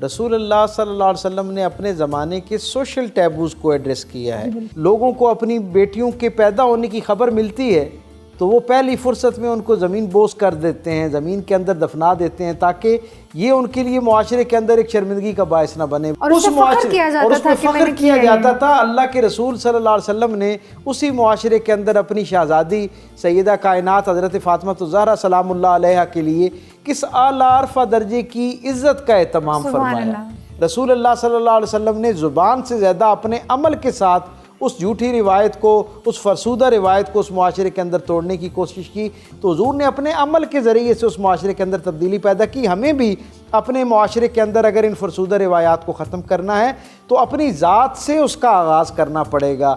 رسول اللہ صلی اللہ علیہ وسلم نے اپنے زمانے کے سوشل ٹیبوز کو ایڈریس کیا ہے۔ لوگوں کو اپنی بیٹیوں کے پیدا ہونے کی خبر ملتی ہے تو وہ پہلی فرصت میں ان کو زمین بوس کر دیتے ہیں، زمین کے اندر دفنا دیتے ہیں، تاکہ یہ ان کے لیے معاشرے کے اندر ایک شرمندگی کا باعث نہ بنے، اور اس میں فخر کیا جاتا تھا۔ اللہ کے رسول صلی اللہ علیہ وسلم نے اسی معاشرے کے اندر اپنی شہزادی سیدہ کائنات حضرت فاطمہ الزہرا سلام اللہ علیہا کے لیے کس اعلیٰ عرفہ درجے کی عزت کا اہتمام فرمایا۔ رسول اللہ صلی اللہ علیہ وسلم نے زبان سے زیادہ اپنے عمل کے ساتھ اس جھوٹی روایت کو، اس فرسودہ روایت کو اس معاشرے کے اندر توڑنے کی کوشش کی، تو حضور نے اپنے عمل کے ذریعے سے اس معاشرے کے اندر تبدیلی پیدا کی۔ ہمیں بھی اپنے معاشرے کے اندر اگر ان فرسودہ روایات کو ختم کرنا ہے تو اپنی ذات سے اس کا آغاز کرنا پڑے گا۔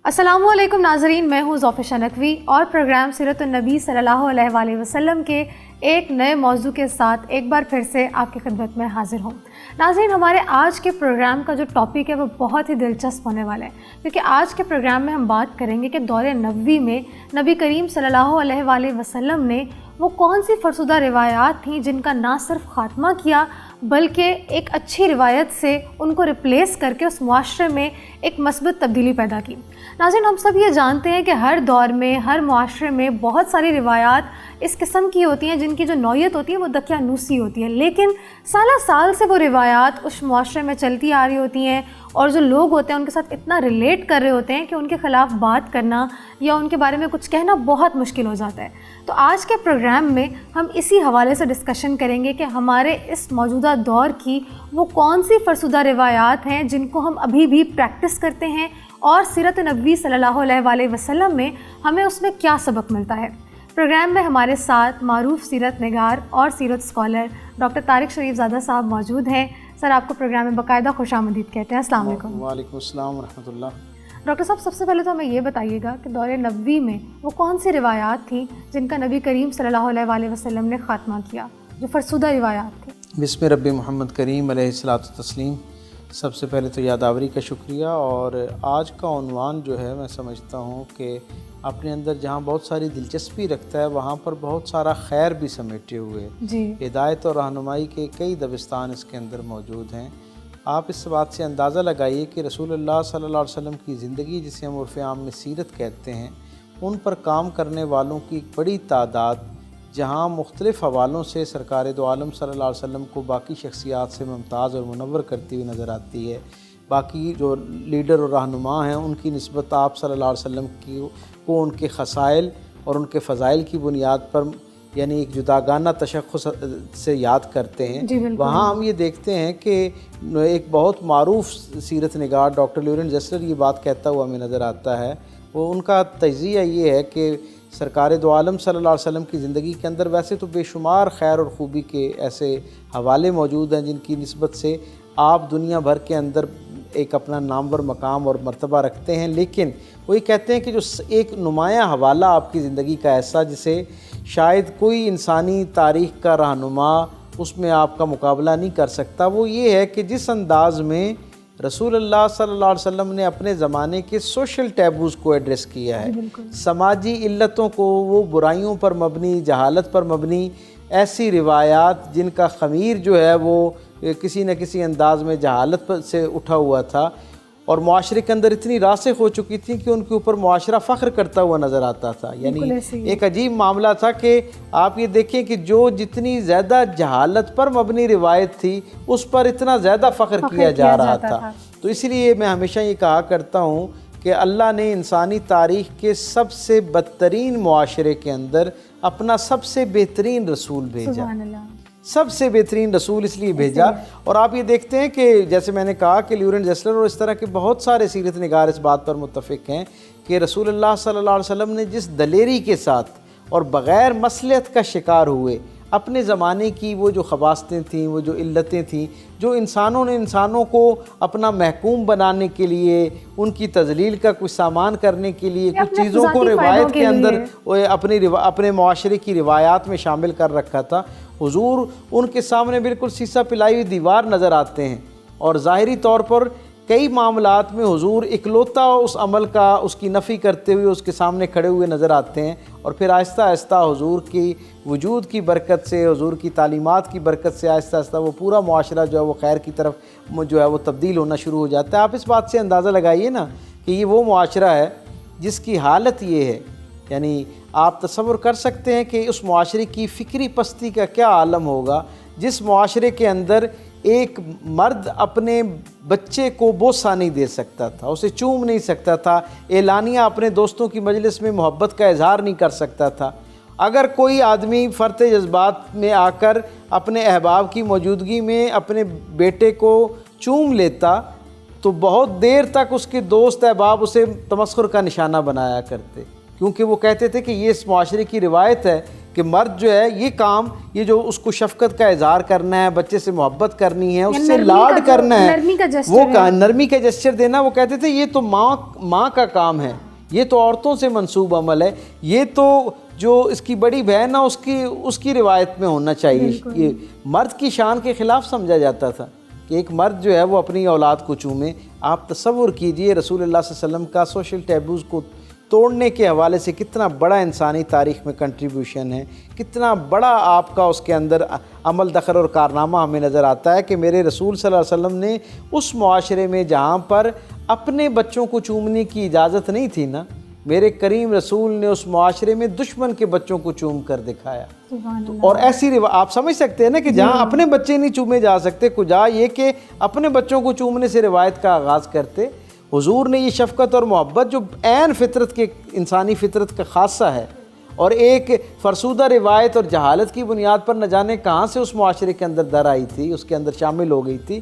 السلام علیکم ناظرین، میں ہوں ذوفشہ نقوی اور پروگرام سیرت النبی صلی اللہ علیہ وآلہ وسلم کے ایک نئے موضوع کے ساتھ ایک بار پھر سے آپ کی خدمت میں حاضر ہوں۔ ناظرین، ہمارے آج کے پروگرام کا جو ٹاپک ہے وہ بہت ہی دلچسپ ہونے والا ہے، کیونکہ آج کے پروگرام میں ہم بات کریں گے کہ دور نبوی میں نبی کریم صلی اللہ علیہ وآلہ وسلم نے وہ کون سی فرسودہ روایات تھیں جن کا نہ صرف خاتمہ کیا بلکہ ایک اچھی روایت سے ان کو ریپلیس کر کے اس معاشرے میں ایک مثبت تبدیلی پیدا کی۔ ناظرین، ہم سب یہ جانتے ہیں کہ ہر دور میں، ہر معاشرے میں بہت ساری روایات اس قسم کی ہوتی ہیں جن کی جو نوعیت ہوتی ہے وہ دقیانوسی ہوتی ہے، لیکن سالہ سال سے وہ روایات اس معاشرے میں چلتی آ رہی ہوتی ہیں اور جو لوگ ہوتے ہیں ان کے ساتھ اتنا ریلیٹ کر رہے ہوتے ہیں کہ ان کے خلاف بات کرنا یا ان کے بارے میں کچھ کہنا بہت مشکل ہو جاتا ہے۔ تو آج کے پروگرام میں ہم اسی حوالے سے ڈسکشن کریں گے کہ ہمارے اس موجودہ دور کی وہ کون سی فرسودہ روایات ہیں جن کو ہم ابھی بھی پریکٹس کرتے ہیں اور سیرت نبوی صلی اللہ علیہ وآلہ وسلم میں ہمیں اس میں کیا سبق ملتا ہے۔ پروگرام میں ہمارے ساتھ معروف سیرت نگار اور سیرت اسکالر ڈاکٹر طارق شریف زادہ صاحب موجود ہیں۔ سر، آپ کو پروگرام میں باقاعدہ خوش آمدید کہتے ہیں۔ السلام علیکم۔ وعلیکم السلام ورحمۃ اللہ۔ ڈاکٹر صاحب، سب سے پہلے تو ہمیں یہ بتائیے گا کہ دور نبوی میں وہ کون سی روایات تھیں جن کا نبی کریم صلی اللہ علیہ وآلہ وسلم نے خاتمہ کیا، جو فرسودہ روایات تھیں؟ بسم رب محمد کریم علیہ الصلاۃ والتسلیم۔ سب سے پہلے تو یادآوری کا شکریہ، اور آج کا عنوان جو ہے میں سمجھتا ہوں کہ اپنے اندر جہاں بہت ساری دلچسپی رکھتا ہے وہاں پر بہت سارا خیر بھی سمیٹے ہوئے جی، ہدایت اور رہنمائی کے کئی دبستان اس کے اندر موجود ہیں۔ آپ اس بات سے اندازہ لگائیے کہ رسول اللہ صلی اللہ علیہ وسلم کی زندگی، جسے ہم عرف عام میں سیرت کہتے ہیں، ان پر کام کرنے والوں کی ایک بڑی تعداد جہاں مختلف حوالوں سے سرکار دو عالم صلی اللہ علیہ وسلم کو باقی شخصیات سے ممتاز اور منور کرتی ہوئی نظر آتی ہے۔ باقی جو لیڈر اور رہنما ہیں ان کی نسبت آپ صلی اللہ علیہ وسلم کو ان کے خصائل اور ان کے فضائل کی بنیاد پر یعنی ایک جداگانہ تشخص سے یاد کرتے ہیں۔ جی بالکل۔ وہاں ہم یہ دیکھتے ہیں کہ ایک بہت معروف سیرت نگار ڈاکٹر لیورنٹ زیسلر یہ بات کہتا ہوا ہمیں نظر آتا ہے، وہ ان کا تجزیہ یہ ہے کہ سرکار دو عالم صلی اللہ علیہ وسلم کی زندگی کے اندر ویسے تو بے شمار خیر اور خوبی کے ایسے حوالے موجود ہیں جن کی نسبت سے آپ دنیا بھر کے اندر ایک اپنا نامور مقام اور مرتبہ رکھتے ہیں، لیکن وہ یہ کہتے ہیں کہ جو ایک نمایاں حوالہ آپ کی زندگی کا ایسا جسے شاید کوئی انسانی تاریخ کا رہنما اس میں آپ کا مقابلہ نہیں کر سکتا، وہ یہ ہے کہ جس انداز میں رسول اللہ صلی اللہ علیہ وسلم نے اپنے زمانے کے سوشل ٹیبوز کو ایڈریس کیا ہے، سماجی علتوں کو، وہ برائیوں پر مبنی، جہالت پر مبنی ایسی روایات جن کا خمیر جو ہے وہ کسی نہ کسی انداز میں جہالت سے اٹھا ہوا تھا اور معاشرے کے اندر اتنی راسخ ہو چکی تھی کہ ان کے اوپر معاشرہ فخر کرتا ہوا نظر آتا تھا۔ یعنی ایک عجیب معاملہ تھا کہ آپ یہ دیکھیں کہ جو جتنی زیادہ جہالت پر مبنی روایت تھی اس پر اتنا زیادہ فخر کیا جا رہا تھا۔ تو اسی لیے میں ہمیشہ یہ کہا کرتا ہوں کہ اللہ نے انسانی تاریخ کے سب سے بدترین معاشرے کے اندر اپنا سب سے بہترین رسول بھیجا، سب سے بہترین رسول اس لیے بھیجا۔ اور آپ یہ دیکھتے ہیں کہ جیسے میں نے کہا کہ لیورنٹ زیسلر اور اس طرح کے بہت سارے سیرت نگار اس بات پر متفق ہیں کہ رسول اللہ صلی اللہ علیہ وسلم نے جس دلیری کے ساتھ اور بغیر مصلحت کا شکار ہوئے اپنے زمانے کی وہ جو خباستیں تھیں، وہ جو علتیں تھیں، جو انسانوں کو اپنا محکوم بنانے کے لیے، ان کی تذلیل کا کچھ سامان کرنے کے لیے، کچھ چیزوں کو روایت کے اندر اپنے معاشرے کی روایات میں شامل کر رکھا تھا، حضور ان کے سامنے بالکل سیسا پلائی ہوئی دیوار نظر آتے ہیں اور ظاہری طور پر کئی معاملات میں حضور اکلوتا اس عمل کا اس کی نفی کرتے ہوئے اس کے سامنے کھڑے ہوئے نظر آتے ہیں، اور پھر آہستہ آہستہ حضور کی وجود کی برکت سے، حضور کی تعلیمات کی برکت سے آہستہ آہستہ وہ پورا معاشرہ جو ہے وہ خیر کی طرف جو ہے وہ تبدیل ہونا شروع ہو جاتا ہے۔ آپ اس بات سے اندازہ لگائیے نا کہ یہ وہ معاشرہ ہے جس کی حالت یہ ہے، یعنی آپ تصور کر سکتے ہیں کہ اس معاشرے کی فکری پستی کا کیا عالم ہوگا، جس معاشرے کے اندر ایک مرد اپنے بچے کو بوسہ نہیں دے سکتا تھا، اسے چوم نہیں سکتا تھا، اعلانیہ اپنے دوستوں کی مجلس میں محبت کا اظہار نہیں کر سکتا تھا۔ اگر کوئی آدمی فرط جذبات میں آ کر اپنے احباب کی موجودگی میں اپنے بیٹے کو چوم لیتا تو بہت دیر تک اس کے دوست احباب اسے تمسخر کا نشانہ بنایا کرتے، کیونکہ وہ کہتے تھے کہ یہ اس معاشرے کی روایت ہے کہ مرد جو ہے یہ کام، یہ جو اس کو شفقت کا اظہار کرنا ہے، بچے سے محبت کرنی ہے، اس سے لاڈ کرنا ہے، وہ نرمی کا جسچر دینا، وہ کہتے تھے یہ تو ماں کا کام ہے، یہ تو عورتوں سے منسوب عمل ہے، یہ تو جو اس کی بڑی بہن ہے اس کی روایت میں ہونا چاہیے۔ یہ مرد کی شان کے خلاف سمجھا جاتا تھا کہ ایک مرد جو ہے وہ اپنی اولاد کو چومے۔ آپ تصور کیجئے رسول اللہ صلی اللہ علیہ وسلم کا سوشل ٹیبوز کو توڑنے کے حوالے سے کتنا بڑا انسانی تاریخ میں کنٹریبیوشن ہے، کتنا بڑا آپ کا اس کے اندر عمل دخل اور کارنامہ ہمیں نظر آتا ہے کہ میرے رسول صلی اللہ علیہ وسلم نے اس معاشرے میں جہاں پر اپنے بچوں کو چومنے کی اجازت نہیں تھی نا، میرے کریم رسول نے اس معاشرے میں دشمن کے بچوں کو چوم کر دکھایا۔ اور ایسی آپ سمجھ سکتے ہیں نا کہ جہاں اپنے بچے نہیں چومے جا سکتے، کجا یہ کہ اپنے بچوں کو چومنے سے روایت کا آغاز کرتے۔ حضور نے یہ شفقت اور محبت جو عین فطرت کے انسانی فطرت کا خاصہ ہے اور ایک فرسودہ روایت اور جہالت کی بنیاد پر نہ جانے کہاں سے اس معاشرے کے اندر در آئی تھی، اس کے اندر شامل ہو گئی تھی،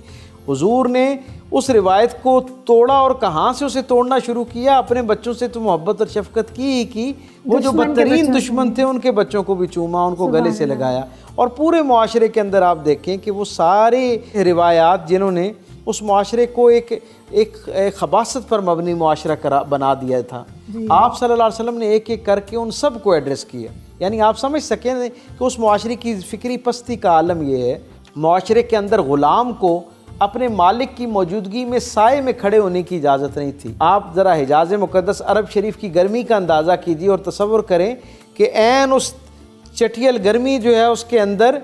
حضور نے اس روایت کو توڑا اور کہاں سے اسے توڑنا شروع کیا؟ اپنے بچوں سے تو محبت اور شفقت کی وہ جو بدترین دشمن تھے ان کے بچوں کو بھی چوما، ان کو گلے سے لگایا۔ اور پورے معاشرے کے اندر آپ دیکھیں کہ وہ سارے روایات جنہوں نے اس معاشرے کو ایک خباثت پر مبنی معاشرہ بنا دیا تھا، آپ صلی اللہ علیہ وسلم نے ایک ایک کر کے ان سب کو ایڈریس کیا۔ یعنی آپ سمجھ سکیں کہ اس معاشرے کی فکری پستی کا عالم یہ ہے، معاشرے کے اندر غلام کو اپنے مالک کی موجودگی میں سائے میں کھڑے ہونے کی اجازت نہیں تھی۔ آپ ذرا حجاز مقدس عرب شریف کی گرمی کا اندازہ کیجیے اور تصور کریں کہ عین اس چٹیل گرمی جو ہے اس کے اندر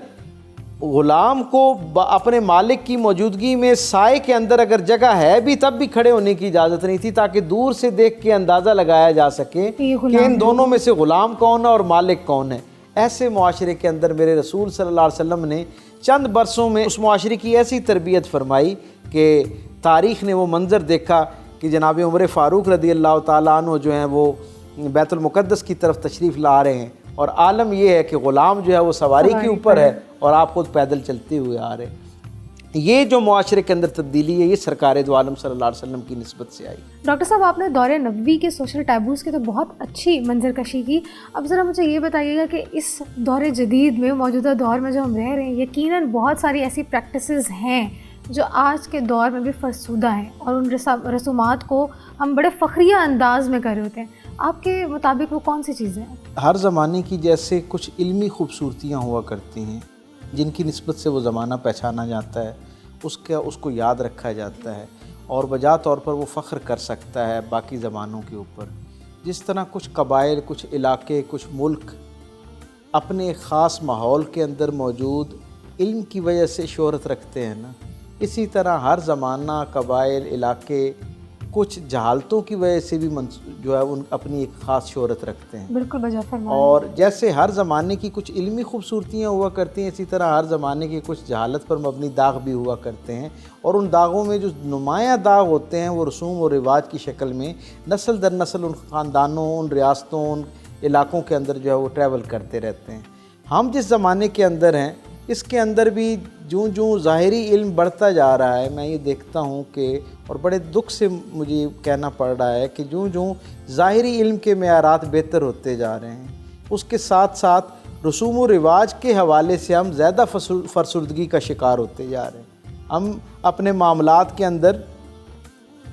غلام کو اپنے مالک کی موجودگی میں سائے کے اندر اگر جگہ ہے بھی تب بھی کھڑے ہونے کی اجازت نہیں تھی، تاکہ دور سے دیکھ کے اندازہ لگایا جا سکے کہ ان دونوں میں سے غلام کون ہے اور مالک کون ہے۔ ایسے معاشرے کے اندر میرے رسول صلی اللہ علیہ وسلم نے چند برسوں میں اس معاشرے کی ایسی تربیت فرمائی کہ تاریخ نے وہ منظر دیکھا کہ جناب عمر فاروق رضی اللہ تعالیٰ عنہ جو ہیں وہ بیت المقدس کی طرف تشریف لا رہے ہیں، اور عالم یہ ہے کہ غلام جو ہے وہ سواری کے اوپر ہے اور آپ خود پیدل چلتے ہوئے آ رہے ہیں۔ یہ جو معاشرے کے اندر تبدیلی ہے یہ سرکار دو عالم صلی اللہ علیہ وسلم کی نسبت سے آئی۔ ڈاکٹر صاحب، آپ نے دور نبوی کے سوشل ٹیبوز کی تو بہت اچھی منظر کشی کی، اب ذرا مجھے یہ بتائیے گا کہ اس دور جدید میں، موجودہ دور میں جو ہم رہ رہے ہیں، یقیناً بہت ساری ایسی پریکٹسز ہیں جو آج کے دور میں بھی فرسودہ ہیں اور ان رسومات کو ہم بڑے فخریہ انداز میں کر رہے ہوتے ہیں۔ آپ کے مطابق وہ کون سی چیزیں ہیں؟ ہر زمانے کی جیسے کچھ علمی خوبصورتیاں ہوا کرتی ہیں جن کی نسبت سے وہ زمانہ پہچانا جاتا ہے، اس کو یاد رکھا جاتا ہے اور بجا طور پر وہ فخر کر سکتا ہے باقی زمانوں کے اوپر۔ جس طرح کچھ قبائل، کچھ علاقے، کچھ ملک اپنے ایک خاص ماحول کے اندر موجود علم کی وجہ سے شہرت رکھتے ہیں نا، اسی طرح ہر زمانہ، قبائل، علاقے کچھ جہالتوں کی وجہ سے بھی جو ہے ان اپنی ایک خاص شہرت رکھتے ہیں۔ بالکل بجا فرمایا۔ اور جیسے ہر زمانے کی کچھ علمی خوبصورتیاں ہوا کرتی ہیں، اسی طرح ہر زمانے کے کچھ جہالت پر مبنی داغ بھی ہوا کرتے ہیں، اور ان داغوں میں جو نمایاں داغ ہوتے ہیں وہ رسوم اور رواج کی شکل میں نسل در نسل ان خاندانوں، ان ریاستوں، ان علاقوں کے اندر جو ہے وہ ٹریول کرتے رہتے ہیں۔ ہم جس زمانے کے اندر ہیں اس کے اندر بھی جوں ظاہری علم بڑھتا جا رہا ہے، میں یہ دیکھتا ہوں کہ، اور بڑے دکھ سے مجھے کہنا پڑ رہا ہے کہ جوں ظاہری علم کے معیارات بہتر ہوتے جا رہے ہیں، اس کے ساتھ ساتھ رسوم و رواج کے حوالے سے ہم زیادہ فرسودگی کا شکار ہوتے جا رہے ہیں۔ ہم اپنے معاملات کے اندر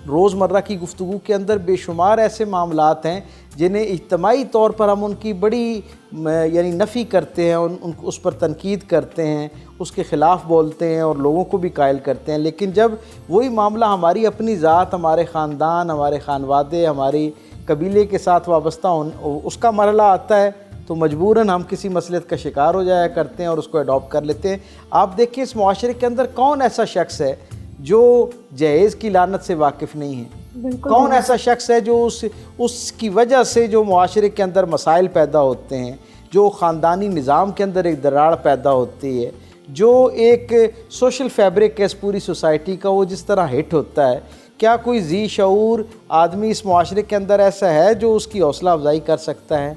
روزمرہ کی گفتگو کے اندر بے شمار ایسے معاملات ہیں جنہیں اجتماعی طور پر ہم ان کی بڑی یعنی نفی کرتے ہیں، اس پر تنقید کرتے ہیں، اس کے خلاف بولتے ہیں اور لوگوں کو بھی قائل کرتے ہیں، لیکن جب وہی معاملہ ہماری اپنی ذات، ہمارے خاندان، ہمارے خانوادے، ہماری قبیلے کے ساتھ وابستہ اس کا مرحلہ آتا ہے تو مجبوراً ہم کسی مصلحت کا شکار ہو جایا کرتے ہیں اور اس کو اڈاپٹ کر لیتے ہیں۔ آپ دیکھیں اس معاشرے کے اندر کون ایسا شخص ہے جو جہیز کی لعنت سے واقف نہیں ہے؟ کون ایسا شخص ہے جو اس کی وجہ سے جو معاشرے کے اندر مسائل پیدا ہوتے ہیں، جو خاندانی نظام کے اندر ایک دراڑ پیدا ہوتی ہے، جو ایک سوشل فیبرک ہے اس پوری سوسائٹی کا، وہ جس طرح ہٹ ہوتا ہے؟ کیا کوئی ذی شعور آدمی اس معاشرے کے اندر ایسا ہے جو اس کی حوصلہ افزائی کر سکتا ہے؟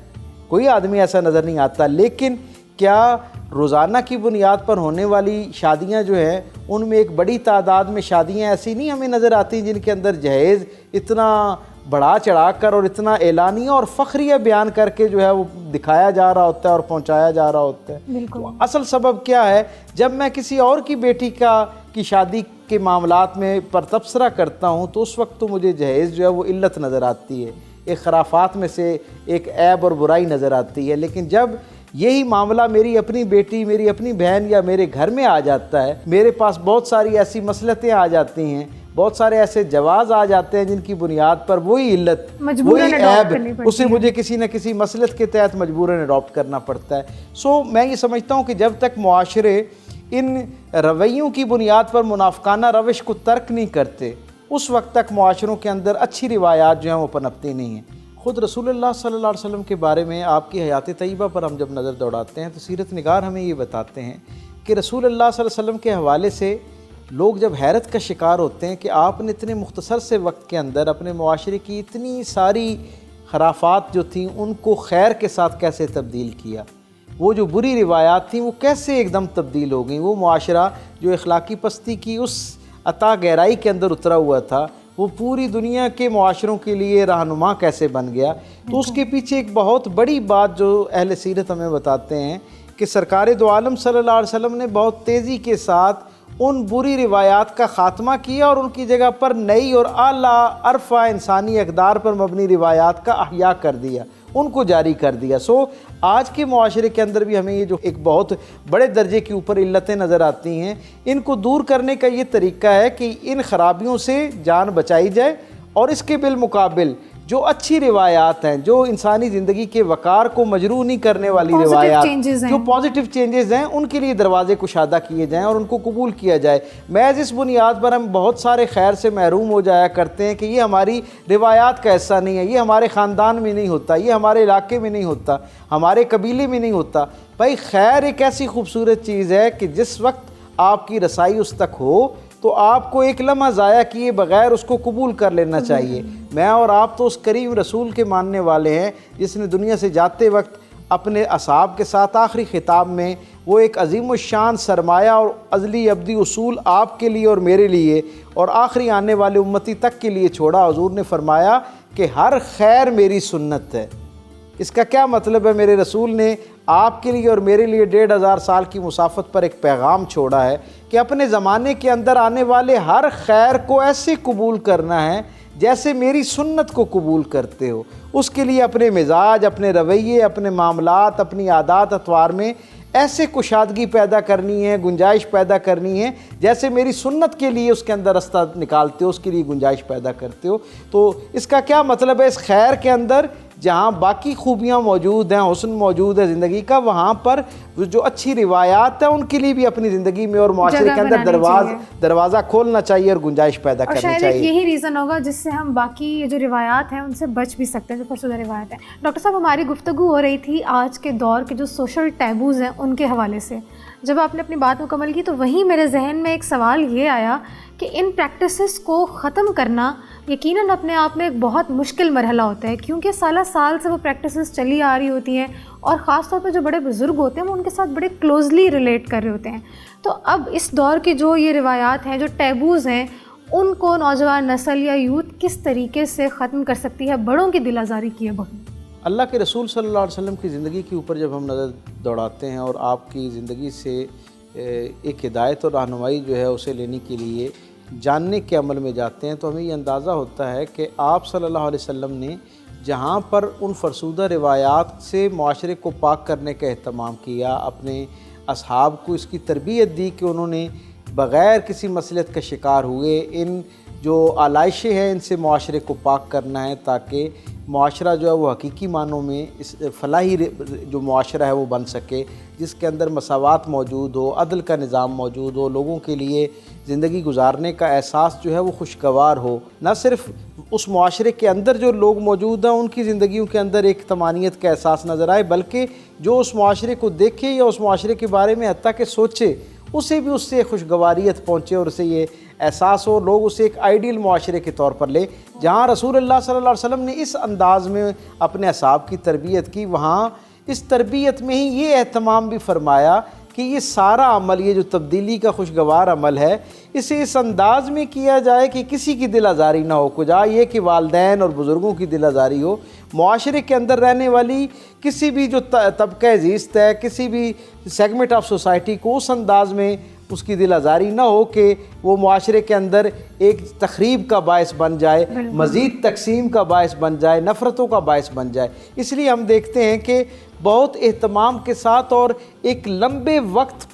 کوئی آدمی ایسا نظر نہیں آتا۔ لیکن کیا روزانہ کی بنیاد پر ہونے والی شادیاں جو ہیں ان میں ایک بڑی تعداد میں شادیاں ایسی نہیں ہمیں نظر آتی جن کے اندر جہیز اتنا بڑھا چڑھا کر اور اتنا اعلانیہ اور فخریہ بیان کر کے جو ہے وہ دکھایا جا رہا ہوتا ہے اور پہنچایا جا رہا ہوتا ہے؟ تو اصل سبب کیا ہے؟ جب میں کسی اور کی بیٹی کی شادی کے معاملات میں پر تبصرہ کرتا ہوں تو اس وقت تو مجھے جہیز جو ہے وہ علت نظر آتی ہے، ایک خرافات میں سے ایک عیب اور برائی نظر آتی ہے۔ لیکن جب یہی معاملہ میری اپنی بیٹی، میری اپنی بہن یا میرے گھر میں آ جاتا ہے، میرے پاس بہت ساری ایسی مصلحتیں آ جاتی ہیں، بہت سارے ایسے جواز آ جاتے ہیں جن کی بنیاد پر وہی علت، وہی عیب، اسے مجھے کسی نہ کسی مصلحت کے تحت مجبوراً اڈاپٹ کرنا پڑتا ہے۔ میں یہ سمجھتا ہوں کہ جب تک معاشرے ان رویوں کی بنیاد پر منافقانہ روش کو ترک نہیں کرتے، اس وقت تک معاشروں کے اندر اچھی روایات جو ہیں وہ پنپتی نہیں ہیں۔ خود رسول اللہ صلی اللہ علیہ وسلم کے بارے میں آپ کی حیات طیبہ پر ہم جب نظر دوڑاتے ہیں تو سیرت نگار ہمیں یہ بتاتے ہیں کہ رسول اللہ صلی اللہ علیہ وسلم کے حوالے سے لوگ جب حیرت کا شکار ہوتے ہیں کہ آپ نے اتنے مختصر سے وقت کے اندر اپنے معاشرے کی اتنی ساری خرافات جو تھیں ان کو خیر کے ساتھ کیسے تبدیل کیا، وہ جو بری روایات تھیں وہ کیسے ایک دم تبدیل ہو گئیں، وہ معاشرہ جو اخلاقی پستی کی اس عطا گہرائی کے اندر اترا ہوا تھا وہ پوری دنیا کے معاشروں کے لیے رہنما کیسے بن گیا۔ تو اس کے پیچھے ایک بہت بڑی بات جو اہل سیرت ہمیں بتاتے ہیں کہ سرکار دو عالم صلی اللہ علیہ وسلم نے بہت تیزی کے ساتھ ان بری روایات کا خاتمہ کیا اور ان کی جگہ پر نئی اور اعلیٰ عرفہ انسانی اقدار پر مبنی روایات کا احیاء کر دیا، ان کو جاری کر دیا۔ آج کے معاشرے کے اندر بھی ہمیں یہ جو ایک بہت بڑے درجے کے اوپر علتیں نظر آتی ہیں، ان کو دور کرنے کا یہ طریقہ ہے کہ ان خرابیوں سے جان بچائی جائے اور اس کے بالمقابل جو اچھی روایات ہیں، جو انسانی زندگی کے وقار کو مجروح نہیں کرنے والی روایات، جو پازیٹیو چینجز ہیں، ان کے لیے دروازے کشادہ کیے جائیں اور ان کو قبول کیا جائے۔ محض اس بنیاد پر ہم بہت سارے خیر سے محروم ہو جایا کرتے ہیں کہ یہ ہماری روایات کا حصہ نہیں ہے، یہ ہمارے خاندان میں نہیں ہوتا، یہ ہمارے علاقے میں نہیں ہوتا، ہمارے قبیلے میں نہیں ہوتا۔ بھائی خیر ایک ایسی خوبصورت چیز ہے کہ جس وقت آپ کی رسائی اس تک ہو تو آپ کو ایک لمحہ ضائع کیے بغیر اس کو قبول کر لینا چاہیے۔ میں اور آپ تو اس کریم رسول کے ماننے والے ہیں جس نے دنیا سے جاتے وقت اپنے اصحاب کے ساتھ آخری خطاب میں وہ ایک عظیم الشان سرمایہ اور ازلی ابدی اصول آپ کے لیے اور میرے لیے اور آخری آنے والے امتی تک کے لیے چھوڑا۔ حضور نے فرمایا کہ ہر خیر میری سنت ہے۔ اس کا کیا مطلب ہے؟ میرے رسول نے آپ کے لیے اور میرے لیے 1500 سال کی مسافت پر ایک پیغام چھوڑا ہے کہ اپنے زمانے کے اندر آنے والے ہر خیر کو ایسے قبول کرنا ہے جیسے میری سنت کو قبول کرتے ہو۔ اس کے لیے اپنے مزاج، اپنے رویے، اپنے معاملات، اپنی عادات اطوار میں ایسے کشادگی پیدا کرنی ہے، گنجائش پیدا کرنی ہے جیسے میری سنت کے لیے اس کے اندر رستہ نکالتے ہو، اس کے لیے گنجائش پیدا کرتے ہو۔ تو اس کا کیا مطلب ہے؟ اس خیر کے اندر جہاں باقی خوبیاں موجود ہیں، حسن موجود ہے زندگی کا، وہاں پر جو اچھی روایات ہیں ان کے لیے بھی اپنی زندگی میں اور معاشرے کے اندر دروازہ کھولنا چاہیے اور گنجائش پیدا کرنی چاہیے۔ شاید یہی ریزن ہوگا جس سے ہم باقی جو روایات ہیں ان سے بچ بھی سکتے ہیں، جو فرسودہ روایات ہیں۔ ڈاکٹر صاحب، ہماری گفتگو ہو رہی تھی آج کے دور کے جو سوشل ٹیبوز ہیں ان کے حوالے سے۔ جب آپ نے اپنی بات مکمل کی تو وہیں میرے ذہن میں ایک سوال یہ آیا کہ ان پریکٹسز کو ختم کرنا یقیناً اپنے آپ میں ایک بہت مشکل مرحلہ ہوتا ہے، کیونکہ سالہ سال سے وہ پریکٹسز چلی آ رہی ہوتی ہیں اور خاص طور پہ جو بڑے بزرگ ہوتے ہیں وہ ان کے ساتھ بڑے کلوزلی ریلیٹ کر رہے ہوتے ہیں۔ تو اب اس دور کی جو یہ روایات ہیں، جو ٹیبوز ہیں، ان کو نوجوان نسل یا یوتھ کس طریقے سے ختم کر سکتی ہے بڑوں کی دل آزاری کیے بغیر؟ اللہ کے رسول صلی اللہ علیہ وسلم کی زندگی کے اوپر جب ہم نظر دوڑاتے ہیں اور آپ کی زندگی سے ایک ہدایت اور رہنمائی جو ہے اسے لینے کے لیے جاننے کے عمل میں جاتے ہیں تو ہمیں یہ اندازہ ہوتا ہے کہ آپ صلی اللہ علیہ وسلم نے جہاں پر ان فرسودہ روایات سے معاشرے کو پاک کرنے کا اہتمام کیا، اپنے اصحاب کو اس کی تربیت دی کہ انہوں نے بغیر کسی مصلحت کا شکار ہوئے ان جو آلائشیں ہیں ان سے معاشرے کو پاک کرنا ہے، تاکہ معاشرہ جو ہے وہ حقیقی معنوں میں اس فلاحی جو معاشرہ ہے وہ بن سکے، جس کے اندر مساوات موجود ہو، عدل کا نظام موجود ہو، لوگوں کے لیے زندگی گزارنے کا احساس جو ہے وہ خوشگوار ہو، نہ صرف اس معاشرے کے اندر جو لوگ موجود ہیں ان کی زندگیوں کے اندر ایک طمانینت کا احساس نظر آئے، بلکہ جو اس معاشرے کو دیکھے یا اس معاشرے کے بارے میں حتیٰ کہ سوچے اسے بھی اس سے خوشگواریت پہنچے اور اسے یہ احساس ہو، لوگ اسے ایک آئیڈیل معاشرے کے طور پر لے۔ جہاں رسول اللہ صلی اللہ علیہ وسلم نے اس انداز میں اپنے اصحاب کی تربیت کی، وہاں اس تربیت میں ہی یہ اہتمام بھی فرمایا کہ یہ سارا عمل، یہ جو تبدیلی کا خوشگوار عمل ہے، اسے اس انداز میں کیا جائے کہ کسی کی دل آزاری نہ ہو، کجا یہ کہ والدین اور بزرگوں کی دل آزاری ہو، معاشرے کے اندر رہنے والی کسی بھی جو طبقہ زیست ہے، کسی بھی سیگمنٹ آف سوسائٹی کو اس انداز میں اس کی دل آزاری نہ ہو کہ وہ معاشرے کے اندر ایک تخریب کا باعث بن جائے، مزید تقسیم کا باعث بن جائے، نفرتوں کا باعث بن جائے۔ اس لیے ہم دیکھتے ہیں کہ بہت اہتمام کے ساتھ اور ایک لمبے وقت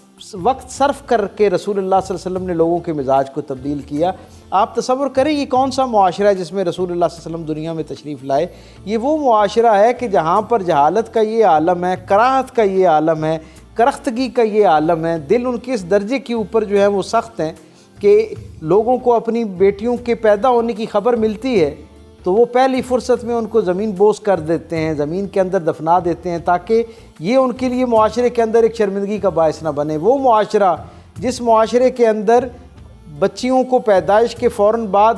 صرف کر کے رسول اللہ صلی اللہ علیہ وسلم نے لوگوں کے مزاج کو تبدیل کیا۔ آپ تصور کریں یہ کون سا معاشرہ ہے جس میں رسول اللہ صلی اللہ علیہ وسلم دنیا میں تشریف لائے؟ یہ وہ معاشرہ ہے کہ جہاں پر جہالت کا یہ عالم ہے، کراہت کا یہ عالم ہے، کرختگی کا یہ عالم ہے، دل ان کے اس درجے کے اوپر جو ہے وہ سخت ہیں کہ لوگوں کو اپنی بیٹیوں کے پیدا ہونے کی خبر ملتی ہے تو وہ پہلی فرصت میں ان کو زمین بوس کر دیتے ہیں، زمین کے اندر دفنا دیتے ہیں، تاکہ یہ ان کے لیے معاشرے کے اندر ایک شرمندگی کا باعث نہ بنے۔ وہ معاشرہ جس معاشرے کے اندر بچیوں کو پیدائش کے فوراً بعد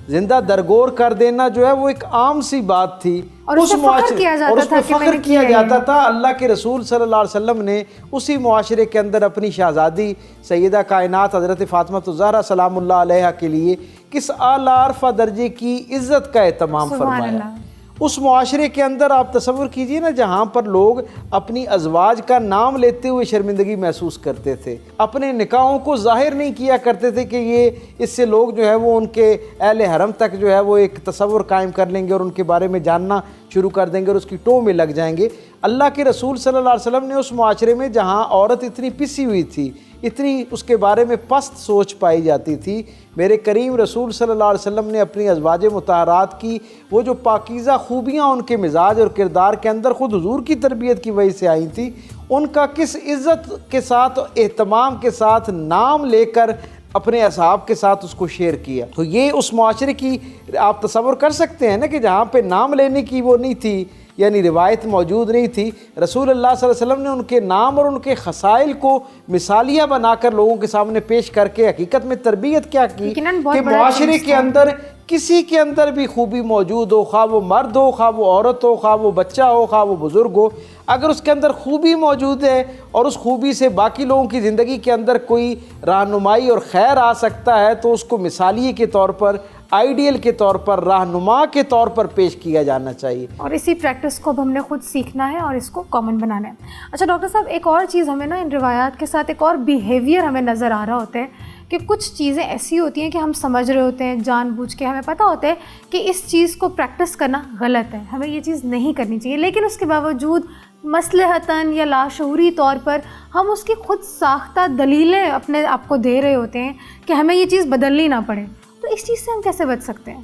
زندہ درگور کر دینا جو ہے وہ ایک عام سی بات تھی، اور اس میں فخر کیا جاتا تھا۔ اللہ کے رسول صلی اللہ علیہ وسلم نے اسی معاشرے کے اندر اپنی شہزادی سیدہ کائنات حضرت فاطمہ الزہرا سلام اللہ علیہا کے لیے کس اعلیٰ عرفہ درجے کی عزت کا اہتمام فرمایا۔ اس معاشرے کے اندر آپ تصور کیجئے نا، جہاں پر لوگ اپنی ازواج کا نام لیتے ہوئے شرمندگی محسوس کرتے تھے، اپنے نکاحوں کو ظاہر نہیں کیا کرتے تھے کہ یہ اس سے لوگ جو ہے وہ ان کے اہل حرم تک جو ہے وہ ایک تصور قائم کر لیں گے اور ان کے بارے میں جاننا شروع کر دیں گے اور اس کی ٹو میں لگ جائیں گے۔ اللہ کے رسول صلی اللہ علیہ وسلم نے اس معاشرے میں جہاں عورت اتنی پسی ہوئی تھی، اتنی اس کے بارے میں پست سوچ پائی جاتی تھی، میرے کریم رسول صلی اللہ علیہ وسلم نے اپنی ازواج مطہرات کی وہ جو پاکیزہ خوبیاں ان کے مزاج اور کردار کے اندر خود حضور کی تربیت کی وجہ سے آئی تھی، ان کا کس عزت کے ساتھ اہتمام کے ساتھ نام لے کر اپنے اصحاب کے ساتھ اس کو شیئر کیا۔ تو یہ اس معاشرے کی آپ تصور کر سکتے ہیں نا کہ جہاں پہ نام لینے کی وہ نہیں تھی، یعنی روایت موجود نہیں تھی، رسول اللہ صلی اللہ علیہ وسلم نے ان کے نام اور ان کے خصائل کو مثالیہ بنا کر لوگوں کے سامنے پیش کر کے حقیقت میں تربیت کیا کی کہ معاشرے کے اندر کسی کے اندر بھی خوبی موجود ہو، خواہ وہ مرد ہو، خواہ وہ عورت ہو، خواہ وہ بچہ ہو، خواہ وہ بزرگ ہو، اگر اس کے اندر خوبی موجود ہے اور اس خوبی سے باقی لوگوں کی زندگی کے اندر کوئی رہنمائی اور خیر آ سکتا ہے تو اس کو مثالیے کے طور پر، آئیڈیل کے طور پر، رہنما کے طور پر پیش کیا جانا چاہیے، اور اسی پریکٹس کو اب ہم نے خود سیکھنا ہے اور اس کو کامن بنانا ہے۔ اچھا ڈاکٹر صاحب، ایک اور چیز ہمیں نا ان روایات کے ساتھ ایک اور بیہیویئر ہمیں نظر آ رہا ہوتا ہے کہ کچھ چیزیں ایسی ہوتی ہیں کہ ہم سمجھ رہے ہوتے ہیں جان بوجھ کے، ہمیں پتہ ہوتا ہے کہ اس چیز کو پریکٹس کرنا غلط ہے، ہمیں یہ چیز نہیں کرنی چاہیے، لیکن اس کے باوجود مصلحتاً یا لاشعوری طور پر ہم اس کی خود ساختہ دلیلیں اپنے آپ کو دے رہے ہوتے ہیں کہ ہمیں یہ چیز بدلنی نہ پڑے، تو اس چیز سے ہم کیسے بچ سکتے ہیں؟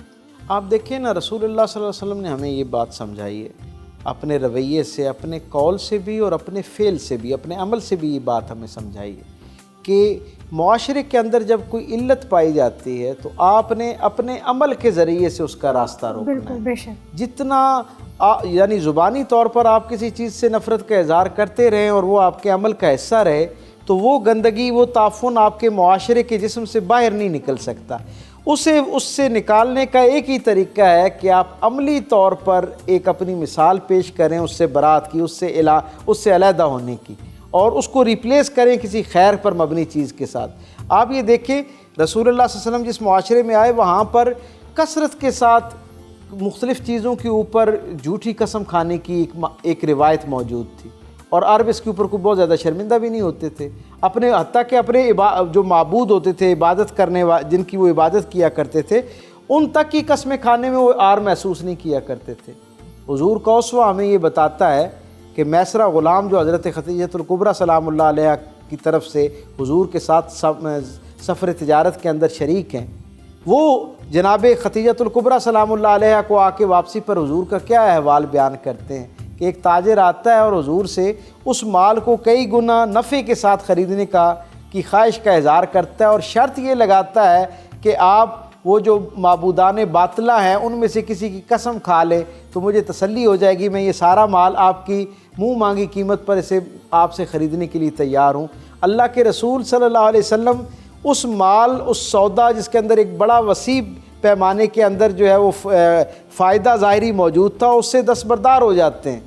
آپ دیکھیں نا، رسول اللہ صلی اللہ علیہ وسلم نے ہمیں یہ بات سمجھائی ہے، اپنے رویے سے، اپنے قول سے بھی اور اپنے فعل سے بھی، اپنے عمل سے بھی یہ بات ہمیں سمجھائی ہے کہ معاشرے کے اندر جب کوئی علت پائی جاتی ہے تو آپ نے اپنے عمل کے ذریعے سے اس کا راستہ روکنا ہے۔ بالکل، بے شک۔ جتنا یعنی زبانی طور پر آپ کسی چیز سے نفرت کا اظہار کرتے رہیں اور وہ آپ کے عمل کا حصہ رہے تو وہ گندگی، وہ تعفن آپ کے معاشرے کے جسم سے باہر نہیں نکل سکتا۔ اس سے نکالنے کا ایک ہی طریقہ ہے کہ آپ عملی طور پر ایک اپنی مثال پیش کریں اس سے برات کی، اس سے علیحدہ ہونے کی، اور اس کو ریپلیس کریں کسی خیر پر مبنی چیز کے ساتھ۔ آپ یہ دیکھیں رسول اللہ صلی اللہ علیہ وسلم جس معاشرے میں آئے وہاں پر کثرت کے ساتھ مختلف چیزوں کے اوپر جھوٹی قسم کھانے کی ایک روایت موجود تھی، اور عرب اس کے اوپر کوئی بہت زیادہ شرمندہ بھی نہیں ہوتے تھے، اپنے حتیٰ کہ اپنے جو معبود ہوتے تھے، عبادت کرنے جن کی وہ عبادت کیا کرتے تھے، ان تک کی قسمیں کھانے میں وہ عار محسوس نہیں کیا کرتے تھے۔ حضور کا اسوہ ہمیں یہ بتاتا ہے کہ میسرہ غلام جو حضرت خدیجہ الکبریٰ سلام اللہ علیہا کی طرف سے حضور کے ساتھ سفر تجارت کے اندر شریک ہیں، وہ جناب خدیجہ الکبریٰ سلام اللہ علیہا کو آ کے واپسی پر حضور کا کیا احوال بیان کرتے ہیں کہ ایک تاجر آتا ہے اور حضور سے اس مال کو کئی گنا نفع کے ساتھ خریدنے کی خواہش کا اظہار کرتا ہے، اور شرط یہ لگاتا ہے کہ آپ وہ جو معبودان باطلہ ہیں ان میں سے کسی کی قسم کھا لے تو مجھے تسلی ہو جائے گی، میں یہ سارا مال آپ کی منہ مانگی قیمت پر اسے آپ سے خریدنے کے لیے تیار ہوں۔ اللہ کے رسول صلی اللہ علیہ وسلم اس مال، اس سودا جس کے اندر ایک بڑا وسیع پیمانے کے اندر جو ہے وہ فائدہ ظاہری موجود تھا، اس سے دستبردار ہو جاتے ہیں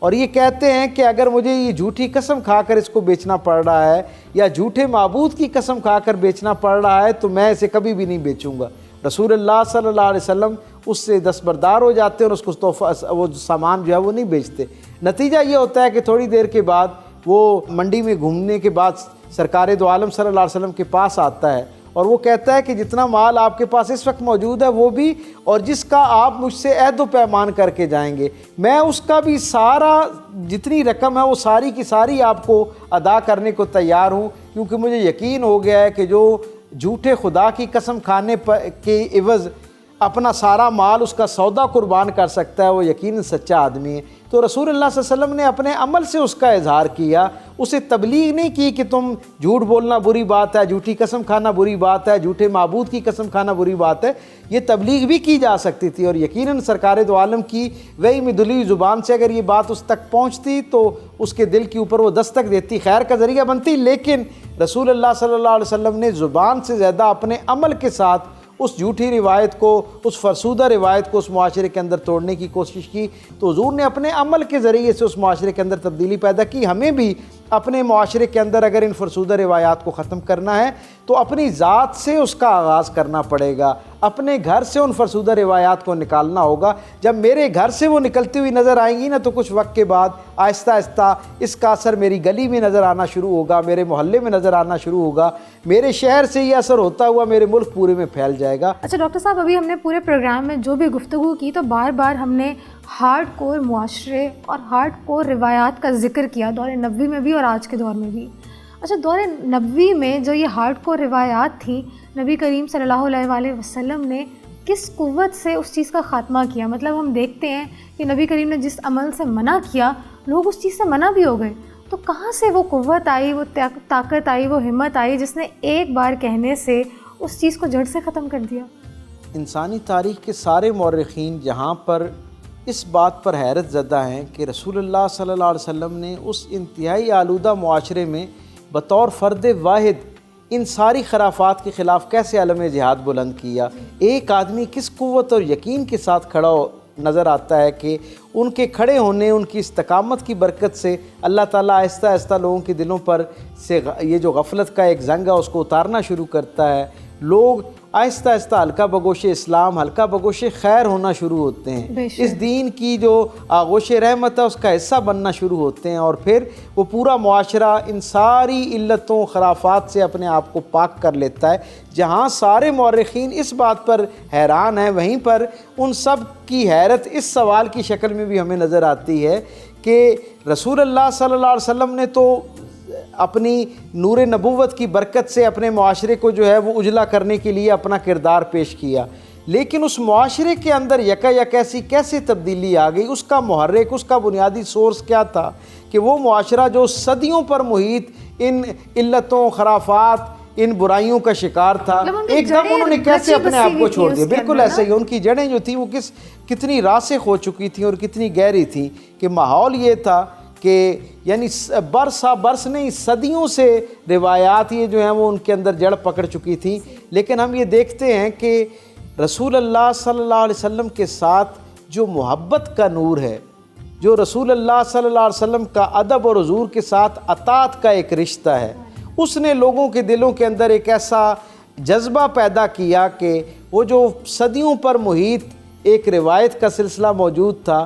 اور یہ کہتے ہیں کہ اگر مجھے یہ جھوٹی قسم کھا کر اس کو بیچنا پڑ رہا ہے یا جھوٹے معبود کی قسم کھا کر بیچنا پڑ رہا ہے تو میں اسے کبھی بھی نہیں بیچوں گا۔ رسول اللہ صلی اللہ علیہ وسلم اس سے دستبردار ہو جاتے ہیں اور اس کو تحفہ وہ سامان جو ہے وہ نہیں بیچتے۔ نتیجہ یہ ہوتا ہے کہ تھوڑی دیر کے بعد وہ منڈی میں گھومنے کے بعد سرکار دو عالم صلی اللہ علیہ وسلم کے پاس آتا ہے اور وہ کہتا ہے کہ جتنا مال آپ کے پاس اس وقت موجود ہے وہ بھی، اور جس کا آپ مجھ سے عہد و پیمان کر کے جائیں گے، میں اس کا بھی سارا جتنی رقم ہے وہ ساری کی ساری آپ کو ادا کرنے کو تیار ہوں، کیونکہ مجھے یقین ہو گیا ہے کہ جو جھوٹے خدا کی قسم کھانے کے عوض اپنا سارا مال اس کا سودا قربان کر سکتا ہے، وہ یقیناً سچا آدمی ہے۔ تو رسول اللہ صلی اللہ علیہ وسلم نے اپنے عمل سے اس کا اظہار کیا، اسے تبلیغ نہیں کی کہ تم جھوٹ بولنا بری بات ہے، جھوٹی قسم کھانا بری بات ہے، جھوٹے معبود کی قسم کھانا بری بات ہے، یہ تبلیغ بھی کی جا سکتی تھی، اور یقیناً سرکار دو عالم کی وہی مدلی زبان سے اگر یہ بات اس تک پہنچتی تو اس کے دل کے اوپر وہ دستک دیتی، خیر کا ذریعہ بنتی، لیکن رسول اللہ صلی اللہ علیہ وسلم نے زبان سے زیادہ اپنے عمل کے ساتھ اس جھوٹی روایت کو، اس فرسودہ روایت کو اس معاشرے کے اندر توڑنے کی کوشش کی۔ تو حضور نے اپنے عمل کے ذریعے سے اس معاشرے کے اندر تبدیلی پیدا کی۔ ہمیں بھی اپنے معاشرے کے اندر اگر ان فرسودہ روایات کو ختم کرنا ہے تو اپنی ذات سے اس کا آغاز کرنا پڑے گا، اپنے گھر سے ان فرسودہ روایات کو نکالنا ہوگا۔ جب میرے گھر سے وہ نکلتی ہوئی نظر آئیں گی نا تو کچھ وقت کے بعد آہستہ آہستہ اس کا اثر میری گلی میں نظر آنا شروع ہوگا، میرے محلے میں نظر آنا شروع ہوگا، میرے شہر سے یہ اثر ہوتا ہوا میرے ملک پورے میں پھیل جائے گا۔ اچھا ڈاکٹر صاحب، ابھی ہم نے پورے پروگرام میں جو بھی گفتگو کی تو بار بار ہم نے ہارڈ کور معاشرے اور ہارڈ کور روایات کا ذکر کیا، دور نبوی میں بھی اور آج کے دور میں بھی۔ اچھا، دور نبوی میں جو یہ ہارڈ کور روایات تھیں، نبی کریم صلی اللہ علیہ وآلہ وسلم نے کس قوت سے اس چیز کا خاتمہ کیا؟ مطلب ہم دیکھتے ہیں کہ نبی کریم نے جس عمل سے منع کیا لوگ اس چیز سے منع بھی ہو گئے، تو کہاں سے وہ قوت آئی، وہ طاقت آئی، وہ ہمت آئی جس نے ایک بار کہنے سے اس چیز کو جڑ سے ختم کر دیا؟ انسانی تاریخ کے سارے مورخین جہاں پر اس بات پر حیرت زدہ ہیں کہ رسول اللہ صلی اللہ علیہ وسلم نے اس انتہائی آلودہ معاشرے میں بطور فرد واحد ان ساری خرافات کے خلاف کیسے علم جہاد بلند کیا۔ ایک آدمی کس قوت اور یقین کے ساتھ کھڑا نظر آتا ہے کہ ان کے کھڑے ہونے، ان کی استقامت کی برکت سے اللہ تعالیٰ آہستہ آہستہ لوگوں کے دلوں پر سے یہ جو غفلت کا ایک زنگ ہے اس کو اتارنا شروع کرتا ہے، لوگ آہستہ آہستہ ہلکا بگوش اسلام، ہلکا بگوش خیر ہونا شروع ہوتے ہیں، اس دین کی جو آغوش رحمت ہے اس کا حصہ بننا شروع ہوتے ہیں، اور پھر وہ پورا معاشرہ ان ساری علتوں خرافات سے اپنے آپ کو پاک کر لیتا ہے۔ جہاں سارے مورخین اس بات پر حیران ہیں، وہیں پر ان سب کی حیرت اس سوال کی شکل میں بھی ہمیں نظر آتی ہے کہ رسول اللہ صلی اللہ علیہ وسلم نے تو اپنی نور نبوت کی برکت سے اپنے معاشرے کو جو ہے وہ اجلا کرنے کے لیے اپنا کردار پیش کیا، لیکن اس معاشرے کے اندر یکا یک ایسی کیسے تبدیلی آ گئی؟ اس کا محرک، اس کا بنیادی سورس کیا تھا کہ وہ معاشرہ جو صدیوں پر محیط ان علتوں، خرافات، ان برائیوں کا شکار تھا، ایک دم انہوں نے کیسے اپنے آپ کو چھوڑ دیا؟ بالکل ایسا ہی، ان کی جڑیں جو تھیں وہ کتنی راسخ ہو چکی تھیں اور کتنی گہری تھیں کہ ماحول یہ تھا کہ یعنی برس نہیں، صدیوں سے روایات یہ جو ہیں وہ ان کے اندر جڑ پکڑ چکی تھیں۔ لیکن ہم یہ دیکھتے ہیں کہ رسول اللہ صلی اللہ علیہ وسلم کے ساتھ جو محبت کا نور ہے، جو رسول اللہ صلی اللہ علیہ وسلم کا ادب اور حضور کے ساتھ اطاعت کا ایک رشتہ ہے، اس نے لوگوں کے دلوں کے اندر ایک ایسا جذبہ پیدا کیا کہ وہ جو صدیوں پر محیط ایک روایت کا سلسلہ موجود تھا